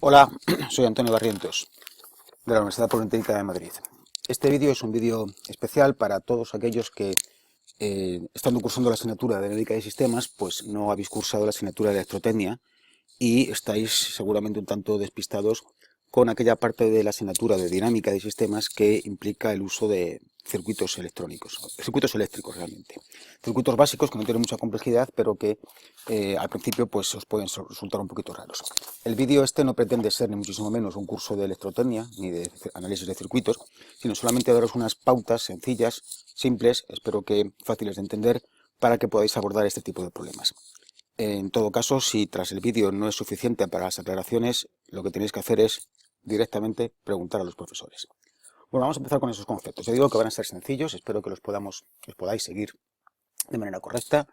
Hola, soy Antonio Barrientos, de la Universidad Politécnica de Madrid. Este vídeo es un vídeo especial para todos aquellos que, estando cursando la asignatura de Dinámica de Sistemas, pues no habéis cursado la asignatura de Electrotecnia y estáis seguramente un tanto despistados con aquella parte de la asignatura de Dinámica de Sistemas que implica el uso de circuitos electrónicos, circuitos eléctricos realmente. Circuitos básicos que no tienen mucha complejidad, pero que al principio pues os pueden resultar un poquito raros. El vídeo este no pretende ser ni muchísimo menos un curso de electrotecnia ni de análisis de circuitos, sino solamente daros unas pautas sencillas, simples, espero que fáciles de entender, para que podáis abordar este tipo de problemas. En todo caso, si tras el vídeo no es suficiente para las aclaraciones, lo que tenéis que hacer es directamente preguntar a los profesores. Bueno, vamos a empezar con esos conceptos. Yo digo que van a ser sencillos, espero que los podáis seguir de manera correcta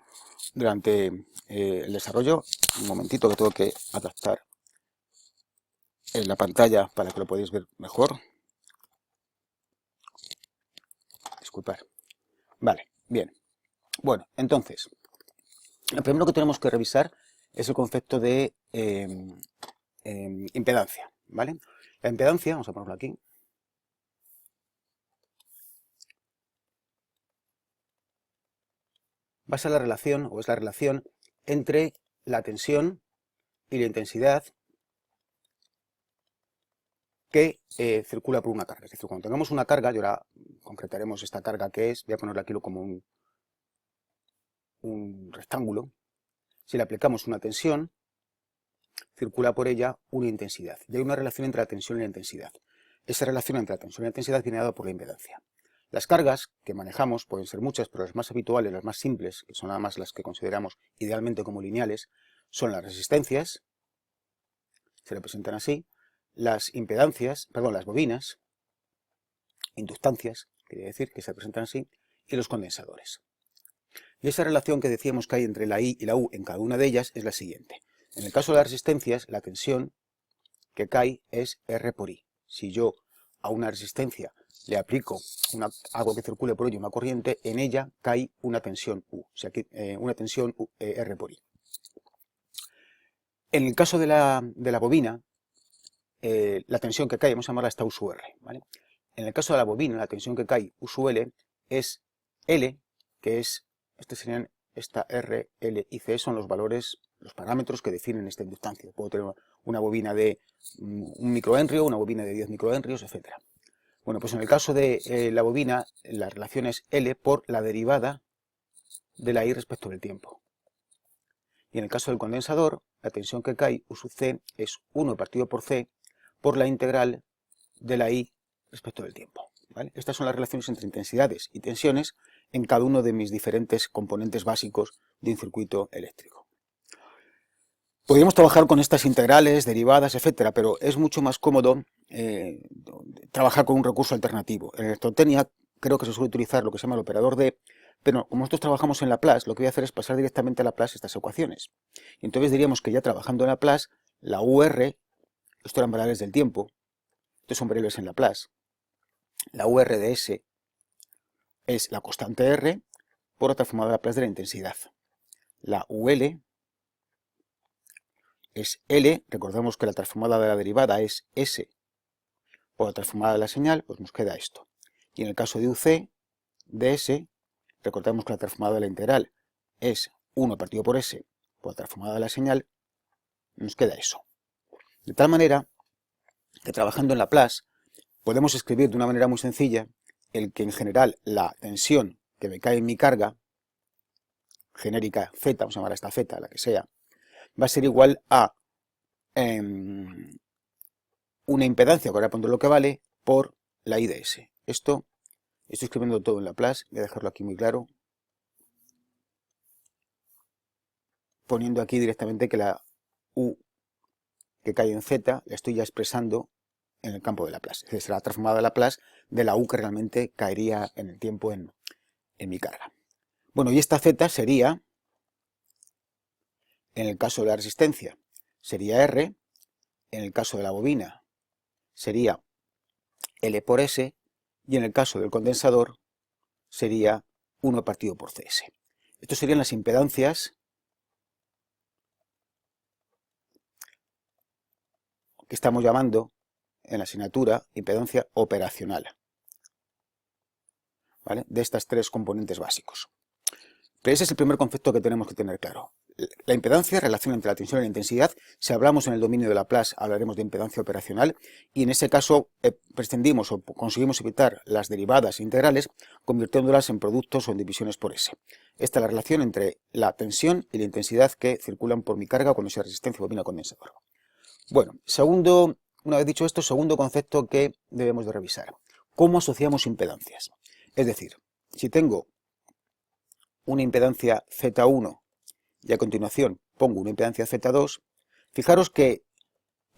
durante el desarrollo. Un momentito que tengo que adaptar en la pantalla para que lo podáis ver mejor. Disculpad. Vale, bien. Bueno, entonces, lo primero que tenemos que revisar es el concepto de impedancia, ¿vale? La impedancia, vamos a ponerlo aquí, va a ser la relación, o es la relación, entre la tensión y la intensidad que circula por una carga. Es decir, cuando tengamos una carga, y ahora concretaremos esta carga que es, voy a ponerla aquí como un rectángulo, si le aplicamos una tensión, circula por ella una intensidad. Y hay una relación entre la tensión y la intensidad. Esa relación entre la tensión y la intensidad viene dada por la impedancia. Las cargas que manejamos pueden ser muchas, pero las más habituales, las más simples, que son nada más las que consideramos idealmente como lineales, son las resistencias, se representan así, las impedancias, perdón, las bobinas, inductancias, quería decir, que se representan así, y los condensadores. Y esa relación que decíamos que hay entre la I y la U en cada una de ellas es la siguiente. En el caso de las resistencias, la tensión que cae es R por I. Si yo a una resistencia le aplico algo que circule por ello, una corriente, en ella cae una tensión U, o sea, una tensión R por I. En el caso de la bobina, la tensión que cae, vamos a llamarla esta U sub R, ¿vale? En el caso de la bobina, la tensión que cae U sub L es L, que es, serían esta R, L y C, son los valores, los parámetros que definen esta inductancia. Puedo tener una bobina de 1 microhenrio, una bobina de 10 microhenrios, etc. Bueno, pues en el caso de la bobina, la relación es L por la derivada de la I respecto del tiempo. Y en el caso del condensador, la tensión que cae, U sub C, es 1 partido por C por la integral de la I respecto del tiempo, ¿vale? Estas son las relaciones entre intensidades y tensiones en cada uno de mis diferentes componentes básicos de un circuito eléctrico. Podríamos trabajar con estas integrales, derivadas, etcétera, pero es mucho más cómodo trabajar con un recurso alternativo. En electrotecnia creo que se suele utilizar lo que se llama el operador de, pero como nosotros trabajamos en Laplace, lo que voy a hacer es pasar directamente a Laplace estas ecuaciones. Y entonces diríamos que ya trabajando en Laplace, la UR, esto eran variables del tiempo, estos son variables en Laplace, la UR de S es la constante R por la transformada de Laplace de la intensidad. La UL es L, recordemos que la transformada de la derivada es S por la transformada de la señal, pues nos queda esto. Y en el caso de UC, de S, recordemos que la transformada de la integral es 1 partido por S por la transformada de la señal, nos queda eso. De tal manera que trabajando en Laplace podemos escribir de una manera muy sencilla el que en general la tensión que me cae en mi carga, genérica Z, vamos a llamar a esta Z, la que sea, va a ser igual a una impedancia, que ahora pondré lo que vale, por la I de S. Esto, estoy escribiendo todo en Laplace, voy a dejarlo aquí muy claro, poniendo aquí directamente que la U que cae en Z la estoy ya expresando en el campo de Laplace. Es decir, será transformada de Laplace de la U que realmente caería en el tiempo en mi carga. Bueno, y esta Z sería, en el caso de la resistencia, sería R, en el caso de la bobina sería L por S, y en el caso del condensador sería 1 partido por CS. Estas serían las impedancias, ¿ok?, que estamos llamando en la asignatura impedancia operacional, ¿vale? De estas tres componentes básicos. Pero ese es el primer concepto que tenemos que tener claro. La impedancia, relación entre la tensión y la intensidad. Si hablamos en el dominio de Laplace, hablaremos de impedancia operacional, y en ese caso prescindimos o conseguimos evitar las derivadas integrales, convirtiéndolas en productos o en divisiones por S. Esta es la relación entre la tensión y la intensidad que circulan por mi carga cuando sea resistencia bobina condensador. Bueno, una vez dicho esto, segundo concepto que debemos de revisar. ¿Cómo asociamos impedancias? Es decir, si tengo una impedancia Z1 y a continuación pongo una impedancia Z2, fijaros que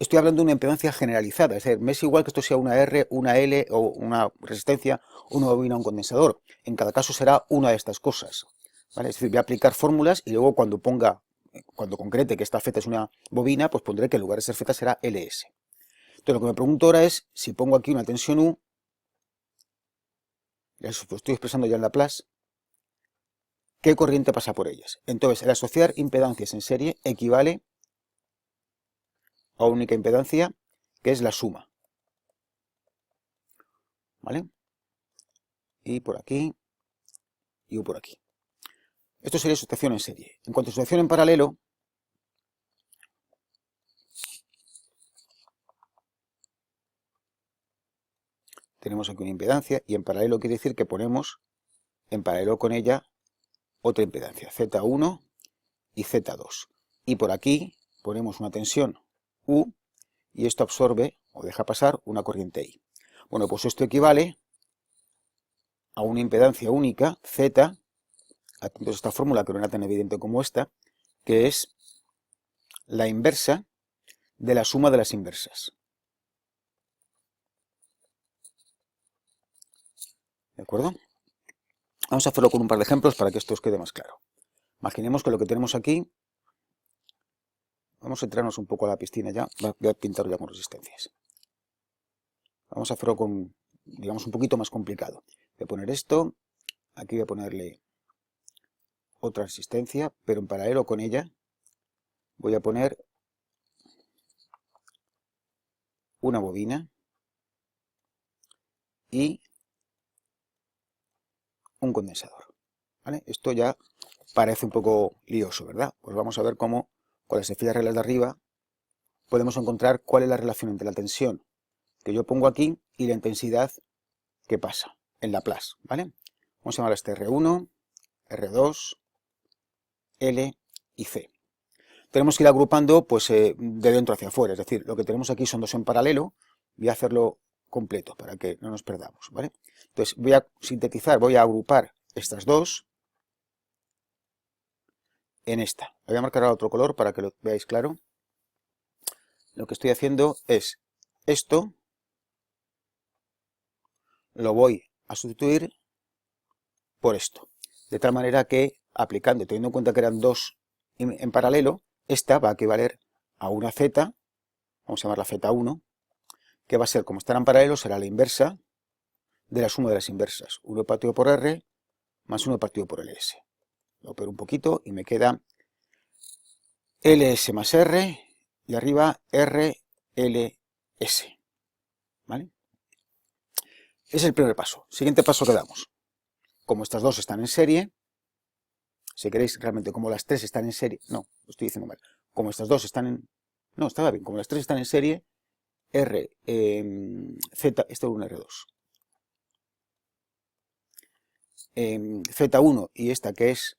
estoy hablando de una impedancia generalizada, es decir, me es igual que esto sea una R, una L o una resistencia, una bobina o un condensador. En cada caso será una de estas cosas, ¿vale? Es decir, voy a aplicar fórmulas y luego cuando concrete que esta Z es una bobina, pues pondré que en lugar de ser Z será LS. Entonces lo que me pregunto ahora es, si pongo aquí una tensión U, eso lo estoy expresando ya en Laplace, ¿qué corriente pasa por ellas? Entonces, el asociar impedancias en serie equivale a única impedancia, que es la suma. ¿Vale? Y por aquí, y por aquí. Esto sería asociación en serie. En cuanto a asociación en paralelo, tenemos aquí una impedancia, y en paralelo quiere decir que ponemos en paralelo con ella otra impedancia, Z1 y Z2. Y por aquí ponemos una tensión U, y esto absorbe o deja pasar una corriente I. Bueno, pues esto equivale a una impedancia única, Z, atentos a esta fórmula que no era tan evidente como esta, que es la inversa de la suma de las inversas. ¿De acuerdo? Vamos a hacerlo con un par de ejemplos para que esto os quede más claro. Imaginemos que lo que tenemos aquí, vamos a entrarnos un poco a la piscina ya, voy a pintarlo ya con resistencias. Vamos a hacerlo con, digamos, un poquito más complicado. Voy a poner esto, aquí voy a ponerle otra resistencia, pero en paralelo con ella voy a poner una bobina y un condensador. ¿Vale? Esto ya parece un poco lioso, ¿verdad? Pues vamos a ver cómo, con las sencillas reglas de arriba, podemos encontrar cuál es la relación entre la tensión que yo pongo aquí y la intensidad que pasa en Laplace, ¿vale? Vamos a llamar a este R1, R2, L y C. Tenemos que ir agrupando pues, de dentro hacia afuera, es decir, lo que tenemos aquí son dos en paralelo, voy a hacerlo completo para que no nos perdamos, ¿vale? Entonces voy a sintetizar, voy a agrupar estas dos en esta. Voy a marcar ahora otro color para que lo veáis claro. Lo que estoy haciendo es esto, lo voy a sustituir por esto. De tal manera que, aplicando, teniendo en cuenta que eran dos en paralelo, esta va a equivaler a una Z, vamos a llamarla Z1, que va a ser, como están en paralelo, será la inversa de la suma de las inversas. 1 partido por R más 1 partido por LS. Lo opero un poquito y me queda LS más R y arriba RLS. ¿Vale? Ese es el primer paso. Siguiente paso que damos. Como estas dos están en serie, si queréis realmente como las tres están en serie, no, lo estoy diciendo mal. Como estas dos están en, no, estaba bien, como las tres están en serie, Z, esto es un R2. Z1 y esta que es,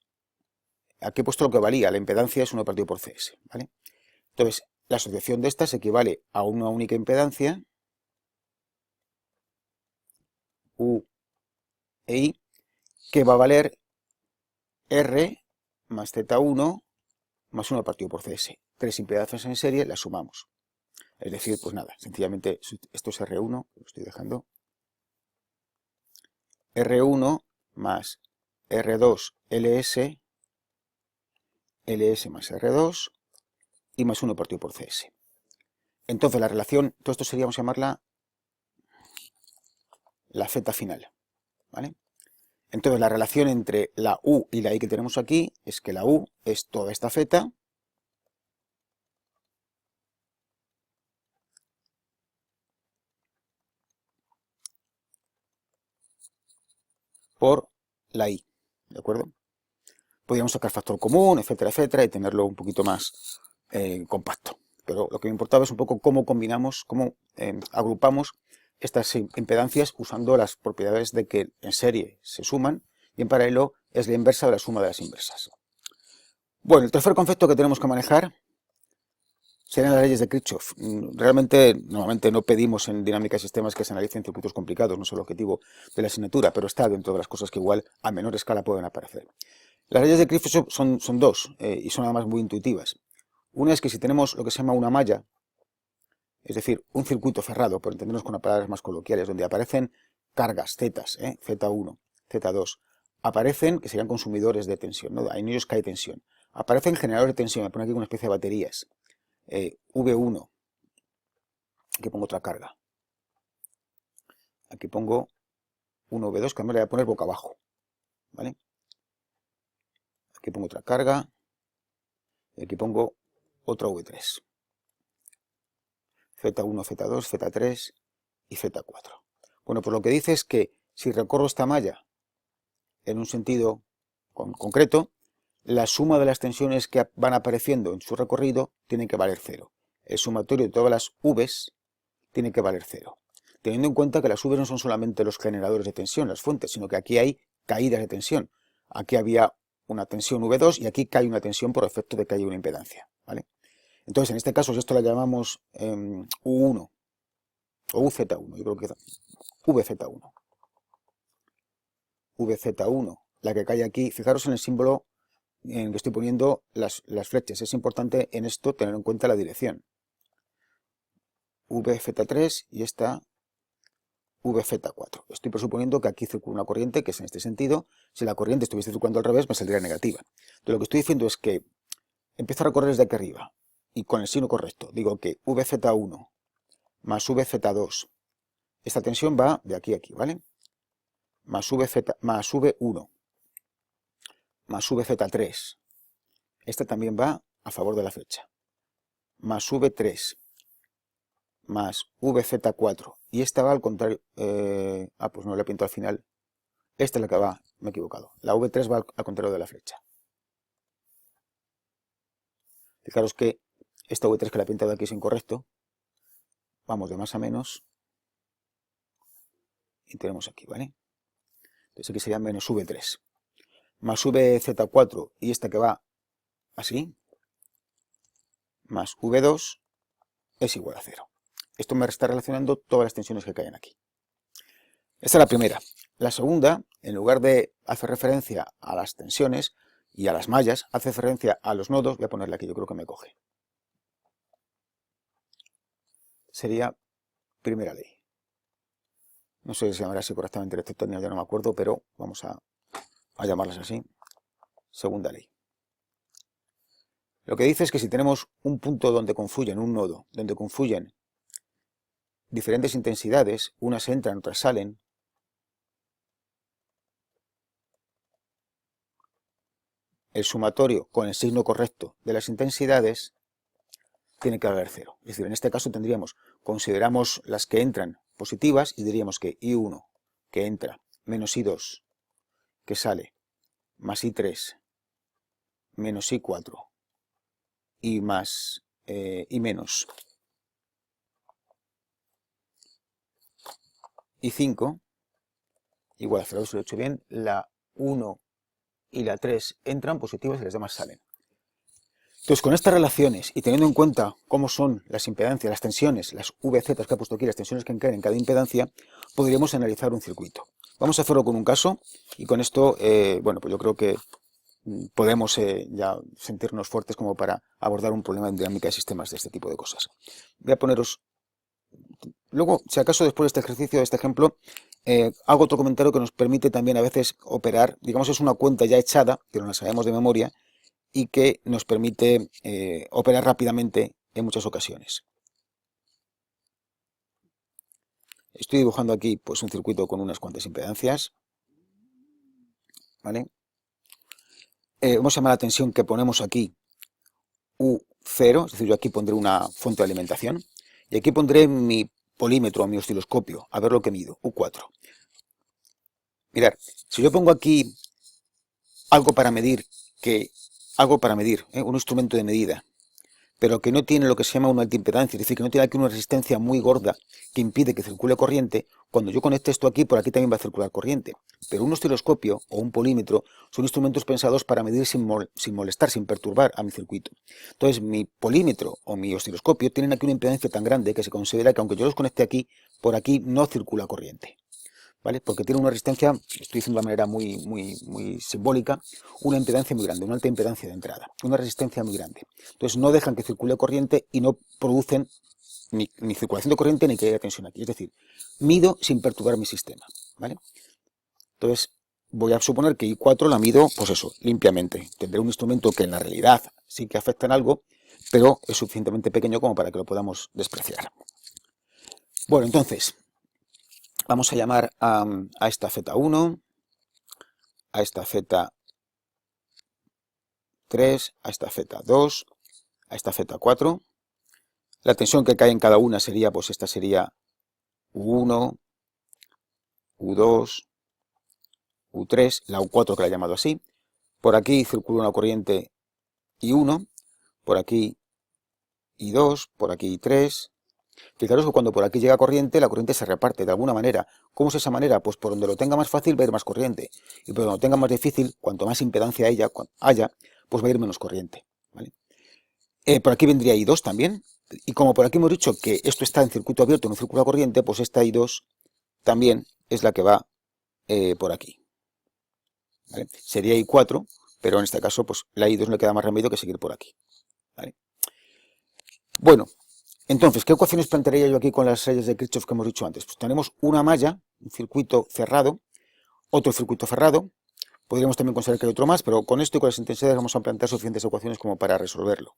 aquí he puesto lo que valía, la impedancia es 1 partido por CS, ¿vale? Entonces, la asociación de estas equivale a una única impedancia, U e I, que va a valer R más Z1 más 1 partido por CS. Tres impedancias en serie, las sumamos. Es decir, pues nada, sencillamente esto es R1, lo estoy dejando. R1 más R2 LS, LS más R2 y más 1 partido por CS. Entonces la relación, todo esto sería, vamos a llamarla la Z final, ¿vale? Entonces la relación entre la U y la I que tenemos aquí es que la U es toda esta Z por la I, ¿de acuerdo? Podríamos sacar factor común, etcétera, etcétera, y tenerlo un poquito más compacto. Pero lo que me importaba es un poco cómo combinamos, cómo agrupamos estas impedancias usando las propiedades de que en serie se suman y en paralelo es la inversa de la suma de las inversas. Bueno, el tercer concepto que tenemos que manejar serían las leyes de Kirchhoff. Realmente, normalmente no pedimos en dinámica de sistemas que se analicen circuitos complicados, no es el objetivo de la asignatura, pero está dentro de las cosas que igual a menor escala pueden aparecer. Las leyes de Kirchhoff son dos y son además muy intuitivas. Una es que si tenemos lo que se llama una malla, es decir, un circuito cerrado, por entendernos con palabras más coloquiales, donde aparecen cargas, zetas, Z1, Z2, aparecen, que serían consumidores de tensión, ¿no? En ellos cae tensión. Aparecen generadores de tensión, me pone aquí una especie de baterías. V1, aquí pongo otra carga. Aquí pongo un V2, que me la voy a poner boca abajo, ¿vale? Aquí pongo otra carga, y aquí pongo otro V3. Z1, Z2, Z3 y Z4. Bueno, pues lo que dice es que si recorro esta malla en un sentido concreto, la suma de las tensiones que van apareciendo en su recorrido tiene que valer 0. El sumatorio de todas las V's tiene que valer 0. Teniendo en cuenta que las V's no son solamente los generadores de tensión, las fuentes, sino que aquí hay caídas de tensión. Aquí había una tensión V2 y aquí cae una tensión por efecto de que hay una impedancia, ¿vale? Entonces, en este caso, si esto la llamamos U1 o UZ1, yo creo que VZ1. VZ1, la que cae aquí, fijaros en el símbolo en que estoy poniendo las flechas. Es importante en esto tener en cuenta la dirección. VZ3 y esta VZ4. Estoy presuponiendo que aquí circula una corriente que es en este sentido. Si la corriente estuviese circulando al revés, me saldría negativa. Entonces, lo que estoy diciendo es que empiezo a recorrer desde aquí arriba y con el signo correcto. Digo que VZ1 más VZ2. Esta tensión va de aquí a aquí, ¿vale? Más V1 más VZ3. Esta también va a favor de la flecha. Más V3 más VZ4. Y esta va al contrario. Pues no la he pintado al final. Esta es la que va, me he equivocado. La V3 va al contrario de la flecha. Fijaros que esta V3 que la he pintado aquí es incorrecto. Vamos de más a menos. Y tenemos aquí, ¿vale? Entonces aquí sería menos V3. Más VZ4 y esta que va así. Más V2 es igual a 0. Esto me está relacionando todas las tensiones que caen aquí. Esta es la primera. La segunda, en lugar de hacer referencia a las tensiones y a las mallas, hace referencia a los nodos. Voy a ponerle aquí, yo creo que me coge. Sería primera ley. No sé si se llamará así correctamente electrotécnica, ya no me acuerdo, pero vamos a llamarlas así. Segunda ley. Lo que dice es que si tenemos un punto donde confluyen, un nodo, donde confluyen diferentes intensidades, unas entran, otras salen, el sumatorio con el signo correcto de las intensidades tiene que valer 0. Es decir, en este caso consideramos las que entran positivas y diríamos que I1 que entra menos I2 que sale más I3 menos I4 y más I menos I5 igual a 0. Si lo he hecho bien, la 1 y la 3 entran positivas y las demás salen. Entonces, con estas relaciones y teniendo en cuenta cómo son las impedancias, las tensiones, las VZ que he puesto aquí, las tensiones que caen en cada impedancia, podríamos analizar un circuito. Vamos a hacerlo con un caso y con esto, bueno, pues yo creo que podemos ya sentirnos fuertes como para abordar un problema en dinámica de sistemas de este tipo de cosas. Voy a poneros... Luego, si acaso después de este ejercicio, de este ejemplo, hago otro comentario que nos permite también a veces operar, digamos es una cuenta ya echada, que no la sabemos de memoria, y que nos permite operar rápidamente en muchas ocasiones. Estoy dibujando aquí pues, un circuito con unas cuantas impedancias. ¿Vale? Vamos a llamar la tensión que ponemos aquí U0, es decir, yo aquí pondré una fuente de alimentación, y aquí pondré mi polímetro, mi osciloscopio, a ver lo que mido, U4. Mirad, si yo pongo aquí algo para medir, un instrumento de medida, pero que no tiene lo que se llama una altimpedancia, es decir, que no tiene aquí una resistencia muy gorda que impide que circule corriente, cuando yo conecte esto aquí, por aquí también va a circular corriente. Pero un osciloscopio o un polímetro son instrumentos pensados para medir sin molestar, sin perturbar a mi circuito. Entonces, mi polímetro o mi osciloscopio tienen aquí una impedancia tan grande que se considera que aunque yo los conecte aquí, por aquí no circula corriente, ¿vale? Porque tiene una resistencia, estoy diciendo de una manera muy simbólica, una impedancia muy grande, una alta impedancia de entrada, una resistencia muy grande. Entonces no dejan que circule corriente y no producen ni circulación de corriente ni que haya tensión aquí. Es decir, mido sin perturbar mi sistema, ¿vale? Entonces voy a suponer que I4 la mido, pues eso, limpiamente. Tendré un instrumento que en la realidad sí que afecta en algo, pero es suficientemente pequeño como para que lo podamos despreciar. Bueno, entonces vamos a llamar a esta Z1, a esta Z3, a esta Z2, a esta Z4. La tensión que cae en cada una sería, pues esta sería U1, U2, U3, la U4 que la he llamado así. Por aquí circula una corriente I1, por aquí I2, por aquí I3. Fijaros que cuando por aquí llega corriente, la corriente se reparte de alguna manera. ¿Cómo es esa manera? Pues por donde lo tenga más fácil va a ir más corriente. Y por donde lo tenga más difícil, cuanto más impedancia haya, pues va a ir menos corriente, ¿vale? Por aquí vendría I2 también. Y como por aquí hemos dicho que esto está en circuito abierto, no circula corriente, pues esta I2 también es la que va por aquí, ¿vale? Sería I4, pero en este caso, pues la I2 no le queda más remedio que seguir por aquí, ¿vale? Bueno, entonces, ¿qué ecuaciones plantearía yo aquí con las leyes de Kirchhoff que hemos dicho antes? Pues tenemos una malla, un circuito cerrado, otro circuito cerrado. Podríamos también considerar que hay otro más, pero con esto y con las intensidades vamos a plantear suficientes ecuaciones como para resolverlo.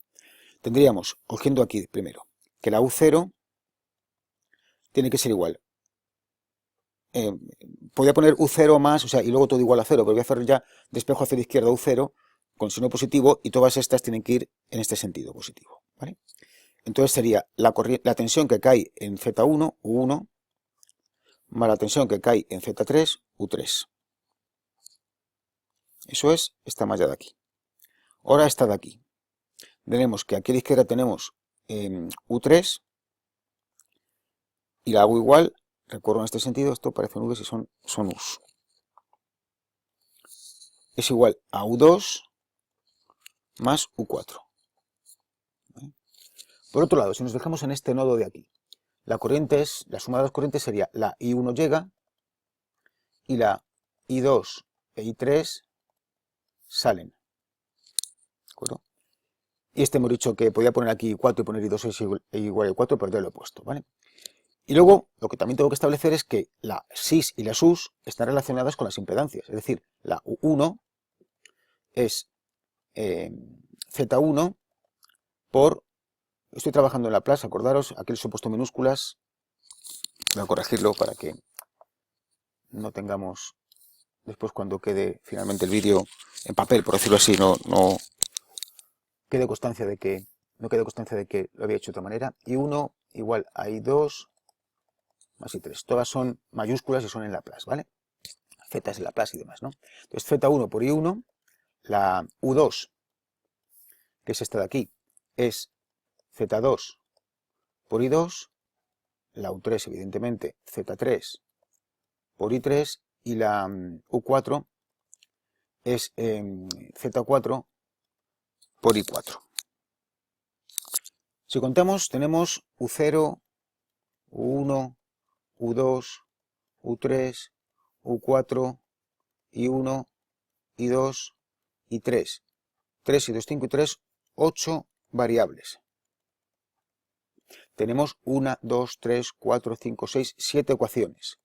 Tendríamos, cogiendo aquí primero, que la U0 tiene que ser igual. Podría poner U0 más, o sea, y luego todo igual a 0, pero voy a hacer ya despejo hacia la izquierda U0 con signo positivo y todas estas tienen que ir en este sentido positivo, ¿vale? Entonces sería la tensión que cae en Z1, U1, más la tensión que cae en Z3, U3. Eso es esta malla de aquí. Ahora esta de aquí. Tenemos que aquí a la izquierda tenemos U3 y la hago igual. Recuerdo en este sentido, esto parecen U's y son U's. Es igual a U2 más U4. ¿Vale? Por otro lado, si nos dejamos en este nodo de aquí, la suma de las corrientes sería la I1 llega y la I2 e I3 salen. ¿De acuerdo? Y hemos dicho que podía poner aquí 4 y poner I2 es igual a 4, pero ya lo he puesto, ¿vale? Y luego, lo que también tengo que establecer es que la SIS y la SUS están relacionadas con las impedancias. Es decir, la U1 es Z1 por... Estoy trabajando en Laplace, acordaros, aquí les he puesto minúsculas. Voy a corregirlo para que no tengamos... Después cuando quede finalmente el vídeo en papel, por decirlo así, no quede constancia de que lo había hecho de otra manera. I1 igual a I2 más I3. Todas son mayúsculas y son en Laplace, ¿vale? Z es en Laplace y demás, ¿no? Entonces Z1 por I1, la U2, que es esta de aquí, es Z2 por I2, la U3 evidentemente Z3 por I3 y la U4 es Z4 por I4. Si contamos tenemos U0, U1, U2, U3, U4, I1, I2, I3. 3 y 2, 5 y 3, 8 variables. Tenemos 1, 2, 3, 4, 5, 6, 7 ecuaciones.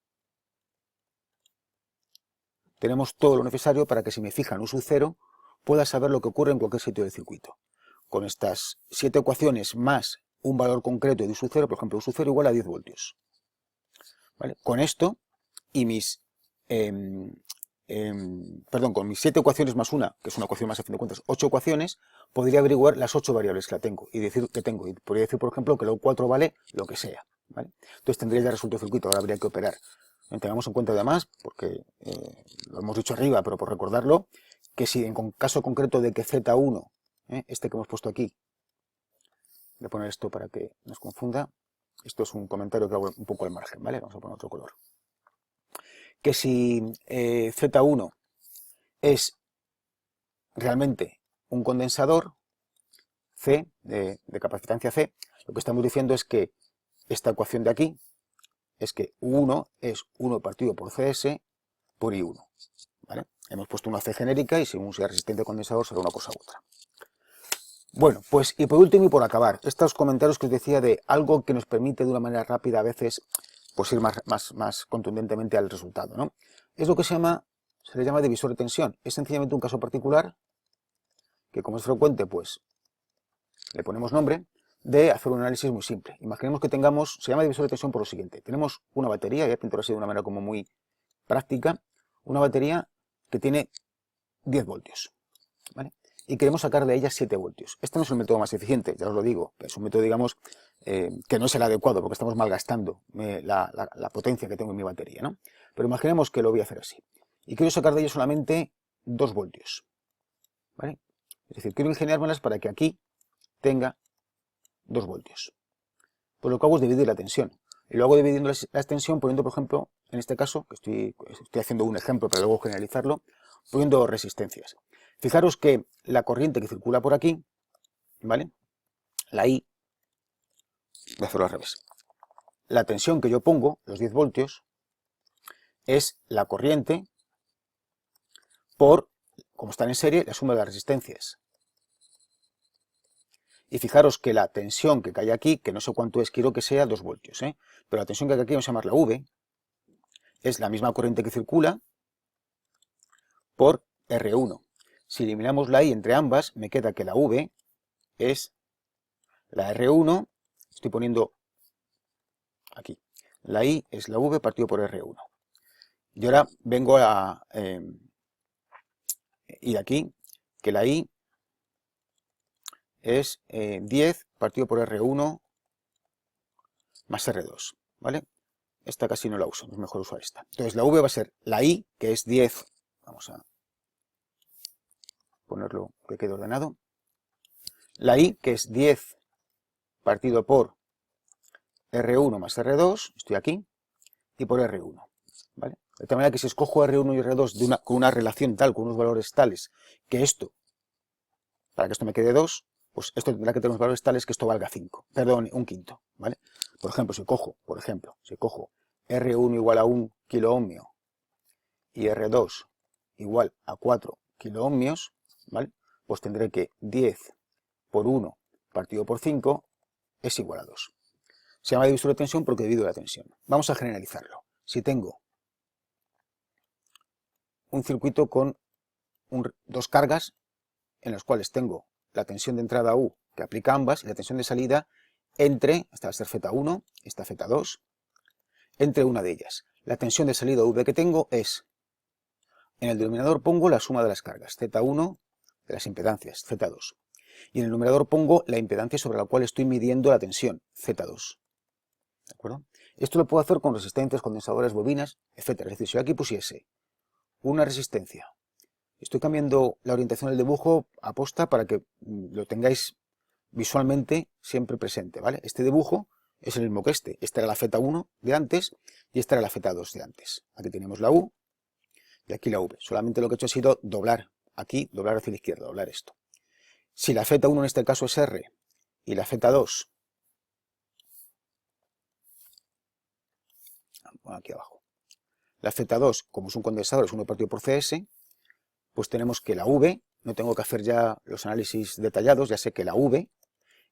Tenemos todo lo necesario para que si me fijan un U0 pueda saber lo que ocurre en cualquier sitio del circuito. Con estas 7 ecuaciones más un valor concreto de U0, por ejemplo, U0 igual a 10 voltios. ¿Vale? Con esto y con mis 7 ecuaciones más una, que es una ecuación más a fin de cuentas, 8 ecuaciones, podría averiguar las 8 variables que tengo y decir que tengo. Y podría decir, por ejemplo, que la U4 vale lo que sea, ¿vale? Entonces tendría ya resuelto el circuito, ahora habría que operar. Tengamos en cuenta además, porque lo hemos dicho arriba, pero por recordarlo, que si en caso concreto de que Z1, este que hemos puesto aquí, voy a poner esto para que nos confunda, esto es un comentario que hago un poco al margen, ¿vale? Vamos a poner otro color. Que si Z1 es realmente un condensador C, de capacitancia C, lo que estamos diciendo es que esta ecuación de aquí es que U1 es 1 partido por CS por I1, ¿vale? Hemos puesto una C genérica y según sea resistente al condensador será una cosa u otra. Bueno, pues y por último y por acabar, estos comentarios que os decía de algo que nos permite de una manera rápida a veces pues ir más contundentemente al resultado, ¿no? Es lo que se le llama divisor de tensión. Es sencillamente un caso particular que, como es frecuente, pues le ponemos nombre, de hacer un análisis muy simple. Imaginemos que tengamos, se llama divisor de tensión por lo siguiente, tenemos una batería, ya pinto así de una manera como muy práctica, una batería que tiene 10 voltios, ¿vale? Y queremos sacar de ella 7 voltios. Este no es el método más eficiente, ya os lo digo, es un método, digamos, que no es el adecuado, porque estamos malgastando la potencia que tengo en mi batería, ¿no? Pero imaginemos que lo voy a hacer así. Y quiero sacar de ello solamente 2 voltios, ¿vale? Es decir, quiero ingeniármelas para que aquí tenga 2 voltios. Pues lo que hago es dividir la tensión. Y lo hago dividiendo la tensión poniendo, por ejemplo, en este caso, que estoy haciendo un ejemplo para luego generalizarlo, poniendo resistencias. Fijaros que la corriente que circula por aquí, ¿vale? La I, voy a hacerlo al revés. La tensión que yo pongo, los 10 voltios, es la corriente por, como están en serie, la suma de las resistencias. Y fijaros que la tensión que cae aquí, que no sé cuánto es, quiero que sea 2 voltios, pero la tensión que cae aquí, vamos a llamarla V, es la misma corriente que circula por R1. Si eliminamos la I entre ambas, me queda que la V es la R1, estoy poniendo aquí, la I es la V partido por R1. Y ahora vengo a ir aquí, que la I es 10 partido por R1 más R2, ¿vale? Esta casi no la uso, es mejor usar esta. Entonces la V va a ser la I, que es 10, vamos a ponerlo que quede ordenado, la I, que es 10 partido por R1 más R2, estoy aquí, y por R1, ¿vale? De tal manera que si escojo R1 y R2 con una relación tal, con unos valores tales, que esto, para que esto me quede 2, pues esto tendrá que tener unos valores tales que esto valga 5, perdón, un quinto, ¿vale? Por ejemplo, si cojo R1 igual a 1 kiloohmio y R2 igual a 4 kiloohmios, ¿vale? Pues tendré que 10 por 1 partido por 5 es igual a 2. Se llama divisor de tensión porque divido la tensión. Vamos a generalizarlo. Si tengo un circuito con dos cargas en las cuales tengo la tensión de entrada U que aplica ambas y la tensión de salida entre, esta va a ser Z1, esta Z2, entre una de ellas. La tensión de salida V que tengo es, en el denominador pongo la suma de las cargas, Z1 de las impedancias, Z2. Y en el numerador pongo la impedancia sobre la cual estoy midiendo la tensión, Z2. ¿De acuerdo? Esto lo puedo hacer con resistencias, condensadores, bobinas, etc. Es decir, si yo aquí pusiese una resistencia, estoy cambiando la orientación del dibujo aposta para que lo tengáis visualmente siempre presente, ¿vale? Este dibujo es el mismo que este. Esta era la Z1 de antes y esta era la Z2 de antes. Aquí tenemos la U y aquí la V. Solamente lo que he hecho ha sido doblar aquí, doblar hacia la izquierda, doblar esto. Si la Z1 en este caso es R y la Z2, aquí abajo, la Z2, como es un condensador, es 1 partido por CS, pues tenemos que la V, no tengo que hacer ya los análisis detallados, ya sé que la V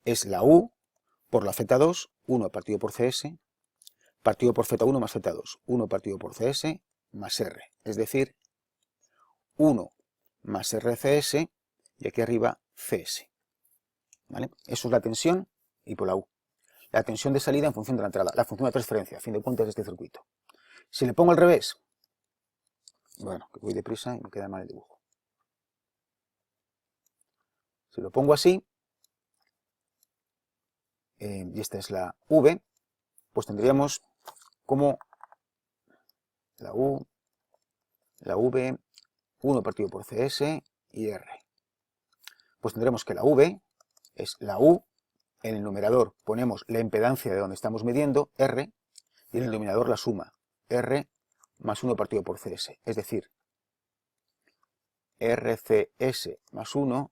es la U por la Z2, 1 partido por CS, partido por Z1 más Z2, 1 partido por CS más R, es decir, 1 más RCS y aquí arriba CS, ¿vale? Eso es la tensión y por la U. La tensión de salida en función de la entrada, la función de transferencia, a fin de cuentas, de este circuito. Si le pongo al revés, bueno, que voy deprisa y me queda mal el dibujo. Si lo pongo así, y esta es la V, pues tendríamos como la U, la V, 1 partido por CS y R. Pues tendremos que la V es la U, en el numerador ponemos la impedancia de donde estamos midiendo, R, y en el denominador la suma, R más 1 partido por CS, es decir, RCS más 1,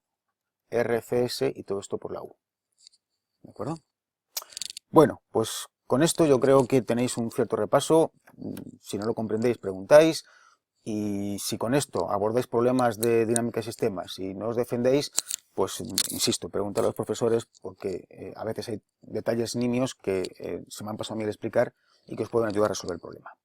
RCS y todo esto por la U. ¿De acuerdo? Bueno, pues con esto yo creo que tenéis un cierto repaso. Si no lo comprendéis, preguntáis. Y si con esto abordáis problemas de dinámica de sistemas y no os defendéis, pues insisto, preguntad a los profesores porque a veces hay detalles nimios que se me han pasado a mí de explicar y que os pueden ayudar a resolver el problema.